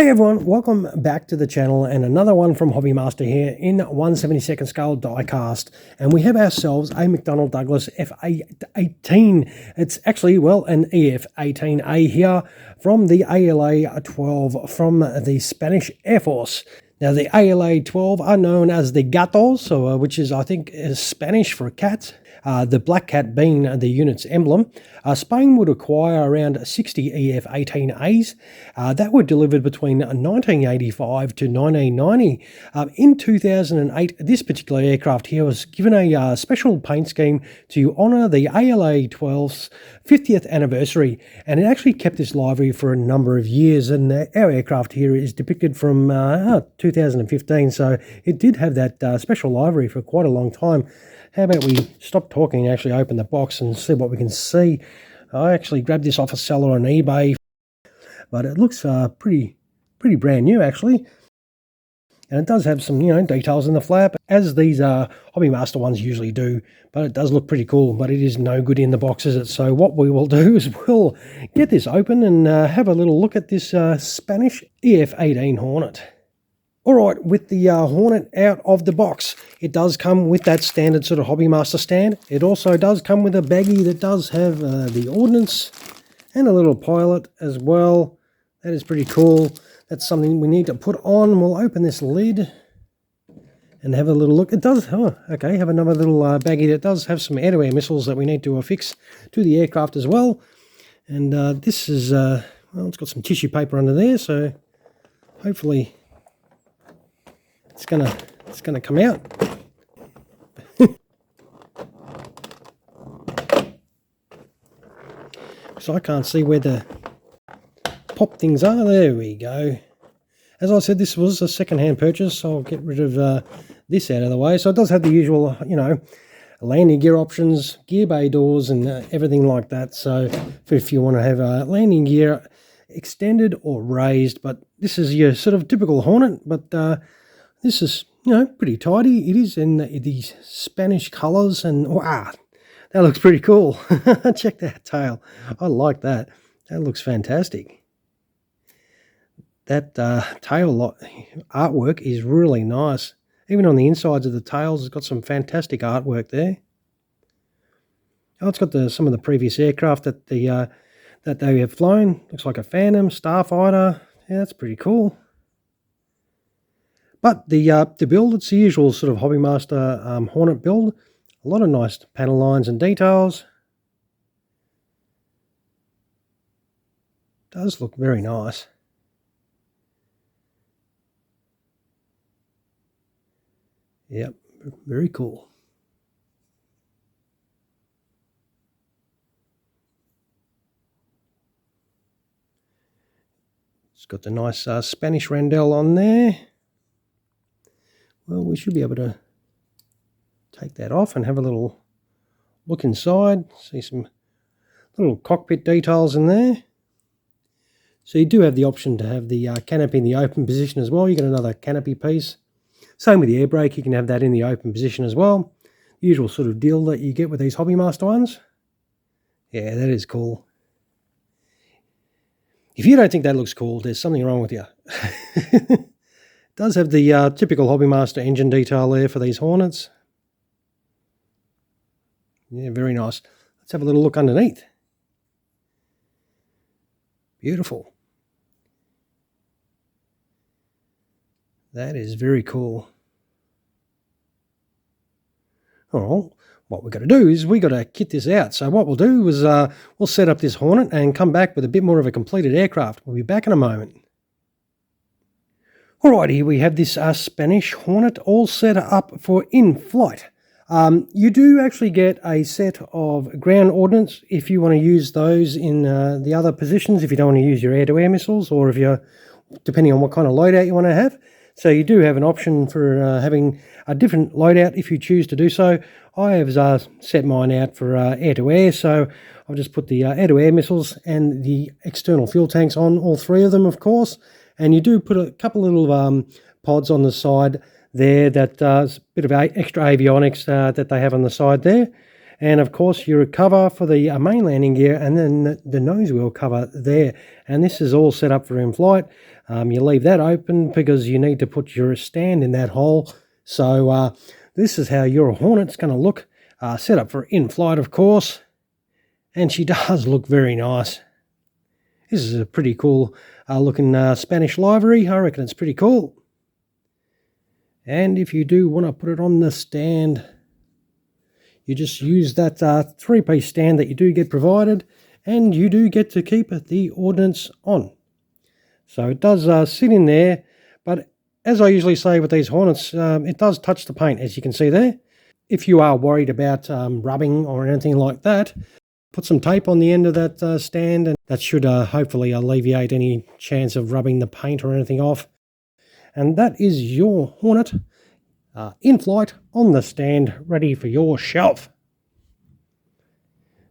Hey everyone, welcome back to the channel and another one from Hobby Master here in 1/72nd scale diecast, and we have ourselves a McDonnell Douglas F-18. It's actually, well, an EF-18A here from the ALA-12 from the Spanish Air Force. Now the ALA-12 are known as the Gatos, which is, I think, is Spanish for cat. The black cat being the unit's emblem. Spain would acquire around 60 EF-18As that were delivered between 1985 to 1990. In 2008, this particular aircraft here was given a special paint scheme to honour the ALA-12's 50th anniversary, and it actually kept this livery for a number of years, and our aircraft here is depicted from 2015, so it did have that special livery for quite a long time. How about we stop talking and actually open the box and see what we can see. I actually grabbed this off a seller on eBay, but it looks pretty brand new actually. And it does have some, details in the flap, as these Hobby Master ones usually do, but it does look pretty cool, but it is no good in the box, is it? So what we will do is we'll get this open and have a little look at this Spanish EF-18 Hornet. Alright, with the Hornet out of the box, it does come with that standard sort of Hobby Master stand. It also does come with a baggie that does have the ordnance and a little pilot as well. That is pretty cool. That's something we need to put on. We'll open this lid and have a little look. It does, have another little baggie that does have some air-to-air missiles that we need to affix to the aircraft as well. And this is, well, it's got some tissue paper under there, so hopefully it's gonna come out. So I can't see where the pop things are. There we go. As I said, this was a second-hand purchase, so I'll get rid of this out of the way. So it does have the usual, landing gear options, gear bay doors, and everything like that. So if you want to have a landing gear extended or raised, but this is your sort of typical Hornet, but this is, pretty tidy. It is in these Spanish colors, and wow, that looks pretty cool. Check that tail. I like that. That looks fantastic. That tail artwork is really nice. Even on the insides of the tails, it's got some fantastic artwork there. Oh, it's got some of the previous aircraft that they have flown. Looks like a Phantom, Starfighter. Yeah, that's pretty cool. But the build, it's the usual sort of Hobby Master Hornet build. A lot of nice panel lines and details. Does look very nice. Yep, very cool. It's got the nice Spanish rondelle on there. Well, we should be able to take that off and have a little look inside. See some little cockpit details in there. So you do have the option to have the canopy in the open position as well. You get another canopy piece. Same with the air brake, you can have that in the open position as well. Usual sort of deal that you get with these Hobby Master ones. Yeah, that is cool. If you don't think that looks cool, there's something wrong with you. It does have the typical Hobby Master engine detail there for these Hornets. Yeah, very nice. Let's have a little look underneath. Beautiful. That is very cool. All right, what we've got to do is we've got to kit this out. So what we'll do is we'll set up this Hornet and come back with a bit more of a completed aircraft. We'll be back in a moment. Alright, here we have this Spanish Hornet all set up for in-flight. You do actually get a set of ground ordnance if you want to use those in the other positions, if you don't want to use your air-to-air missiles, or if you're, depending on what kind of loadout you want to have. So you do have an option for having a different loadout if you choose to do so. I have set mine out for air-to-air, so I've just put the air-to-air missiles and the external fuel tanks on, all three of them, of course. And you do put a couple little pods on the side there that a bit of extra avionics that they have on the side there. And of course your cover for the main landing gear, and then the nose wheel cover there. And this is all set up for in-flight. You leave that open because you need to put your stand in that hole. So this is how your Hornet's going to look, set up for in-flight, of course. And she does look very nice. This is a pretty cool looking Spanish livery. I reckon it's pretty cool. And if you do want to put it on the stand, you just use that three-piece stand that you do get provided, and you do get to keep the ordnance on. So it does sit in there, but as I usually say with these Hornets, it does touch the paint, as you can see there. If you are worried about rubbing or anything like that, put some tape on the end of that stand, and that should hopefully alleviate any chance of rubbing the paint or anything off. And that is your Hornet in flight on the stand, ready for your shelf.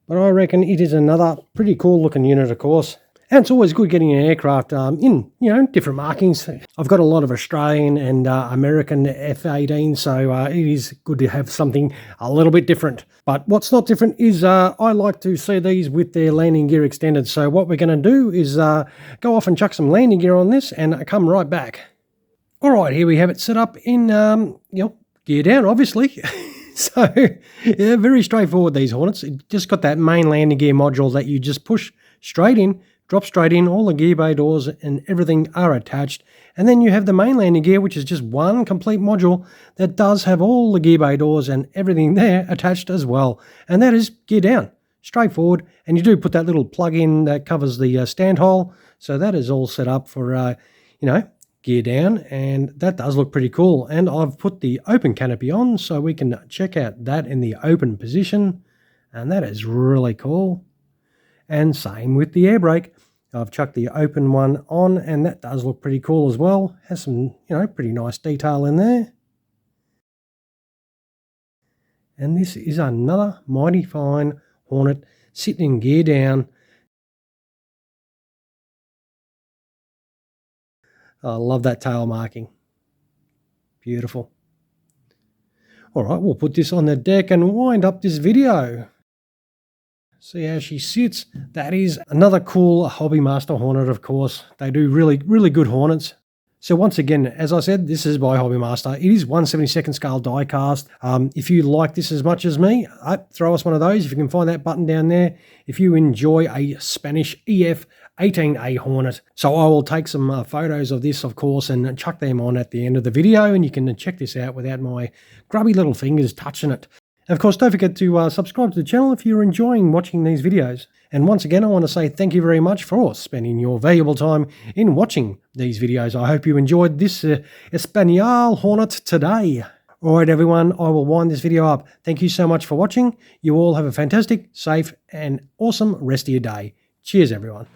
But I reckon it is another pretty cool looking unit, of course. And it's always good getting an aircraft in, different markings. I've got a lot of Australian and American F-18, so it is good to have something a little bit different. But what's not different is I like to see these with their landing gear extended. So what we're going to do is go off and chuck some landing gear on this and come right back. All right, here we have it set up in, gear down, obviously. So, yeah, very straightforward, these Hornets. It just got that main landing gear module that you just push straight in, drop straight in, all the gear bay doors and everything are attached. And then you have the main landing gear, which is just one complete module that does have all the gear bay doors and everything there attached as well. And that is gear down, straightforward. And you do put that little plug in that covers the stand hole. So that is all set up for, gear down, and that does look pretty cool. And I've put the open canopy on so we can check out that in the open position, and that is really cool. And same with the air brake. I've chucked the open one on, and that does look pretty cool as well. Has some, pretty nice detail in there. And this is another mighty fine Hornet sitting in gear down. I love that tail marking. Beautiful. All right, we'll put this on the deck and wind up this video. See how she sits. That is another cool Hobby Master Hornet, of course. They do really, really good Hornets. So once again, as I said, this is by Hobby Master. It is 1/72nd scale die cast. If you like this as much as me, throw us one of those if you can find that button down there. If you enjoy a Spanish EF-18A Hornet. So I will take some photos of this, of course, and chuck them on at the end of the video, and you can check this out without my grubby little fingers touching it. And of course, don't forget to subscribe to the channel if you're enjoying watching these videos. And once again, I want to say thank you very much for spending your valuable time in watching these videos. I hope you enjoyed this Espana Hornet today. All right, everyone, I will wind this video up. Thank you so much for watching. You all have a fantastic, safe, and awesome rest of your day. Cheers, everyone.